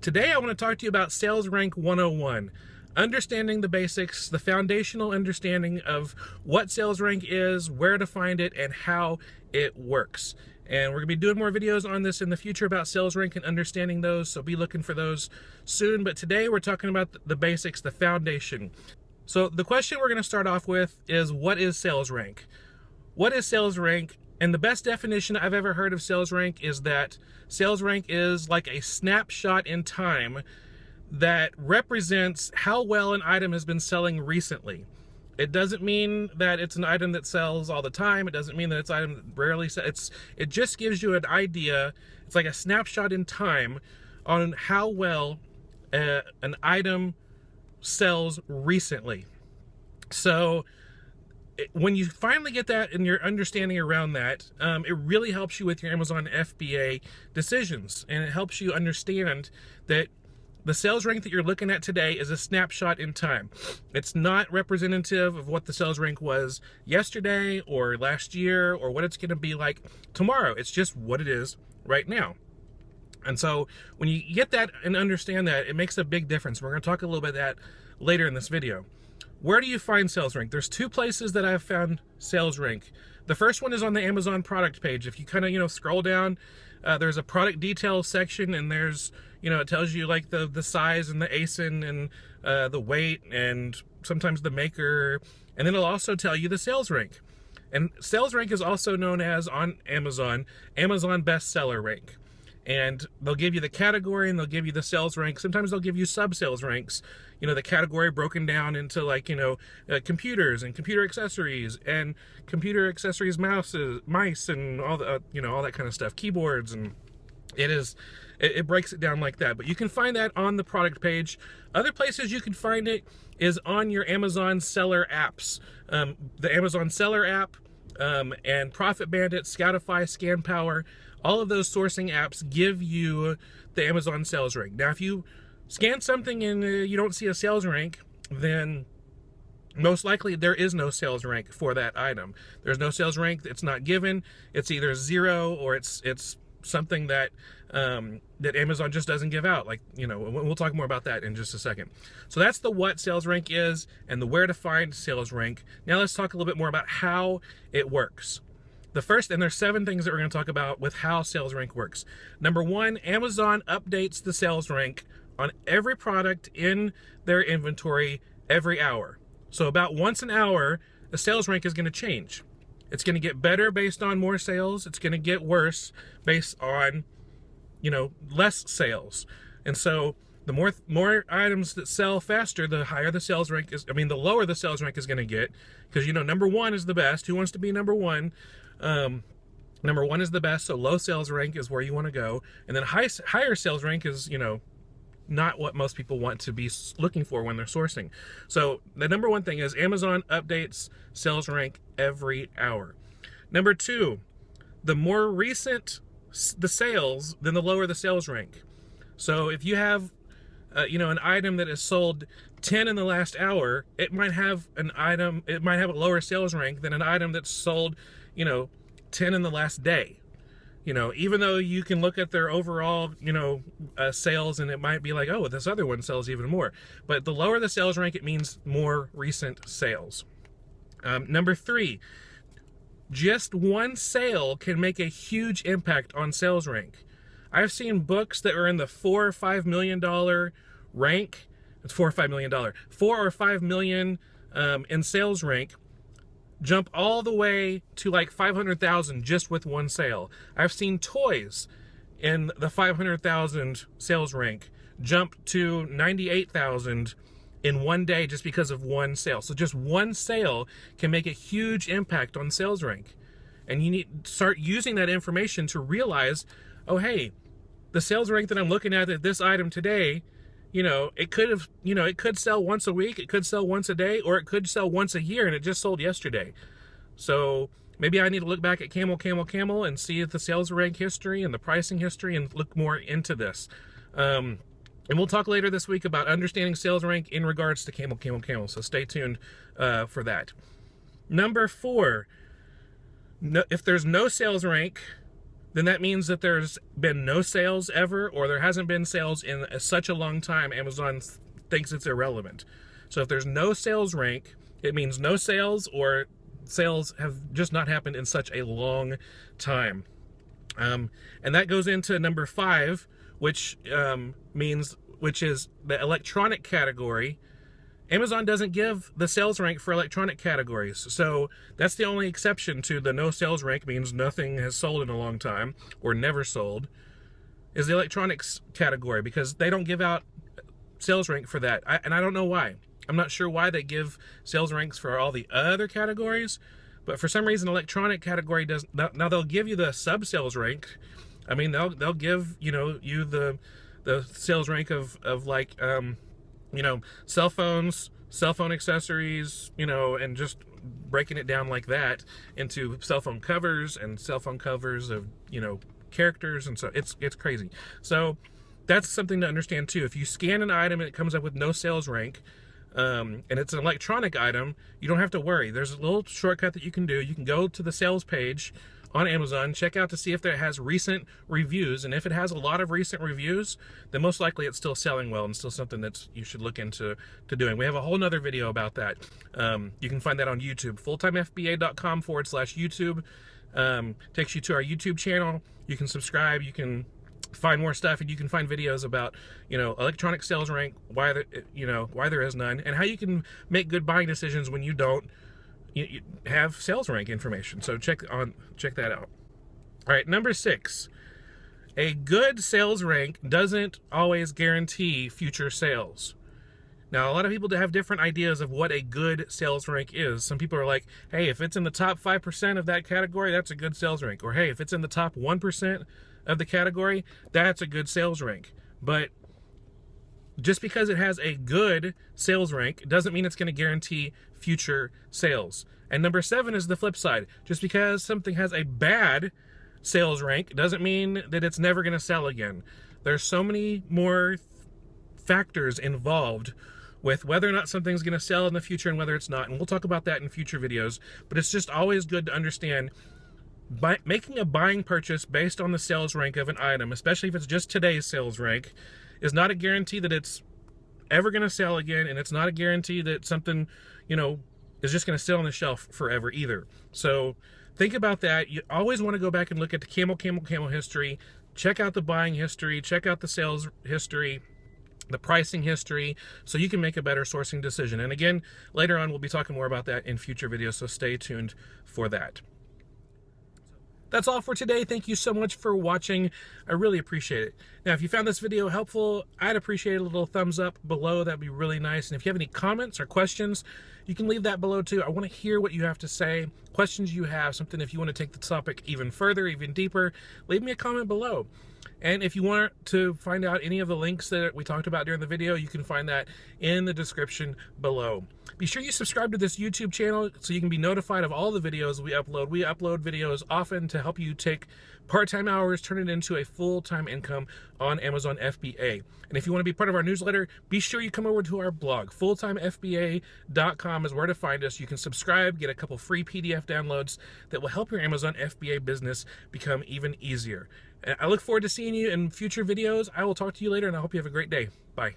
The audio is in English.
Today I want to talk to you about Sales Rank 101, understanding the basics, the foundational understanding of what sales rank is, where to find it, and how it works. And we're going to be doing more videos on this in the future about sales rank and understanding those, so be looking for those soon. But today we're talking about the basics, the foundation. So the question we're going to start off with is, what is sales rank? What is sales rank? And the best definition I've ever heard of sales rank is that sales rank is like a snapshot in time that represents how well an item has been selling recently. It doesn't mean that it's an item that sells all the time. It doesn't mean that it's an item that rarely sells. It just gives you an idea. It's like a snapshot in time on how well an item sells recently. So when you finally get that and your understanding around that, it really helps you with your Amazon FBA decisions, and it helps you understand that the sales rank that you're looking at today is a snapshot in time. It's not representative of what the sales rank was yesterday or last year or what it's going to be like tomorrow. It's just what it is right now. And so when you get that and understand that, it makes a big difference. We're going to talk a little bit about that later in this video. Where do you find sales rank? There's two places that I've found sales rank. The first one is on the Amazon product page. If you kind of, scroll down, there's a product details section, and there's, it tells you like the size and the ASIN and the weight and sometimes the maker. And then it'll also tell you the sales rank. And sales rank is also known as, on Amazon bestseller rank. And they'll give you the category and they'll give you the sales rank. Sometimes they'll give you sub-sales ranks. The category broken down into like, computers and computer accessories mice and all the, all that kind of stuff, keyboards, and it breaks it down like that. But you can find that on the product page. Other places you can find it is on your Amazon seller apps. The Amazon seller app, and Profit Bandit, Scoutify, ScanPower, all of those sourcing apps give you the Amazon sales rank. Now, if you scan something and you don't see a sales rank, then most likely there is no sales rank for that item. There's no sales rank. It's not given. It's either 0 or it's something that that Amazon just doesn't give out. Like, we'll talk more about that in just a second. So that's the what sales rank is and the where to find sales rank. Now let's talk a little bit more about how it works. The first, and there's 7 things that we're going to talk about with how sales rank works. Number 1, Amazon updates the sales rank on every product in their inventory every hour. So about once an hour, the sales rank is going to change. It's going to get better based on more sales. It's going to get worse based on, less sales. And so the more items that sell faster, the higher the sales rank is. The lower the sales rank is going to get, because, number 1 is the best. Who wants to be number 1? Number 1 is the best, so low sales rank is where you want to go. And then higher sales rank is, not what most people want to be looking for when they're sourcing. So the number 1 thing is Amazon updates sales rank every hour. Number 2, the more recent the sales, then the lower the sales rank. So if you have, an item that is sold 10 in the last hour, it might have a lower sales rank than an item that's sold, 10 in the last day. Even though you can look at their overall, sales, and it might be like, oh, this other one sells even more. But the lower the sales rank, it means more recent sales. Number 3, just one sale can make a huge impact on sales rank. I've seen books that are in the $4 or $5 million rank. It's $4 or $5 million. 4 or 5 million in sales rank jump all the way to like 500,000 just with one sale. I've seen toys in the 500,000 sales rank jump to 98,000 in one day just because of one sale. So just one sale can make a huge impact on sales rank. And you need to start using that information to realize, oh, hey, the sales rank that I'm looking at this item today, it could sell once a week, it could sell once a day, or it could sell once a year, and it just sold yesterday. So maybe I need to look back at Camel and see the sales rank history and the pricing history and look more into this. And we'll talk later this week about understanding sales rank in regards to Camel. So stay tuned for that. Number 4, if there's no sales rank, then that means that there's been no sales ever, or there hasn't been sales in such a long time, Amazon thinks it's irrelevant. So if there's no sales rank, it means no sales, or sales have just not happened in such a long time. And that goes into number 5, which is the electronic category. Amazon doesn't give the sales rank for electronic categories. So that's the only exception to the no sales rank, means nothing has sold in a long time or never sold, is the electronics category, because they don't give out sales rank for that. And I don't know why. I'm not sure why they give sales ranks for all the other categories, but for some reason electronic category does. Now they'll give you the sub sales rank. I mean, they'll give, you know, you the sales rank of like you know, cell phones, cell phone accessories, you know, and just breaking it down like that into cell phone covers and cell phone covers of, you know, characters. And so it's crazy. So that's something to understand too. If you scan an item and it comes up with no sales rank, and it's an electronic item, you don't have to worry. There's a little shortcut that you can do. You can go to the sales page on Amazon, check out to see if it has recent reviews, and if it has a lot of recent reviews, then most likely it's still selling well and still something that you should look into doing. We have a whole nother video about that. You can find that on YouTube, fulltimefba.com/YouTube. Takes you to our YouTube channel. You can subscribe, you can find more stuff, and you can find videos about, you know, electronic sales rank, why there is none, and how you can make good buying decisions when you don't you have sales rank information. So check that out. All right, number 6, a good sales rank doesn't always guarantee future sales. Now, a lot of people have different ideas of what a good sales rank is. Some people are like, hey, if it's in the top 5% of that category, that's a good sales rank. Or hey, if it's in the top 1% of the category, that's a good sales rank. But just because it has a good sales rank doesn't mean it's going to guarantee future sales. And number 7 is the flip side. Just because something has a bad sales rank doesn't mean that it's never going to sell again. There's so many more factors involved with whether or not something's going to sell in the future and whether it's not. And we'll talk about that in future videos. But it's just always good to understand, making a buying purchase based on the sales rank of an item, especially if it's just today's sales rank, is not a guarantee that it's ever going to sell again, and it's not a guarantee that something, you know, is just going to sit on the shelf forever either. So think about that. You always want to go back and look at the camel history, check out the buying history, check out the sales history, the pricing history, so you can make a better sourcing decision. And again, later on, we'll be talking more about that in future videos, so stay tuned for that. That's all for today. Thank you so much for watching. I really appreciate it. Now, if you found this video helpful, I'd appreciate a little thumbs up below. That'd be really nice. And if you have any comments or questions, you can leave that below too. I want to hear what you have to say, questions you have, something if you want to take the topic even further, even deeper, leave me a comment below. And if you want to find out any of the links that we talked about during the video, you can find that in the description below. Be sure you subscribe to this YouTube channel so you can be notified of all the videos we upload. We upload videos often to help you take part-time hours, turn it into a full-time income on Amazon FBA. And if you want to be part of our newsletter, be sure you come over to our blog. fulltimefba.com is where to find us. You can subscribe, get a couple free PDF downloads that will help your Amazon FBA business become even easier. And I look forward to seeing you in future videos. I will talk to you later, and I hope you have a great day. Bye.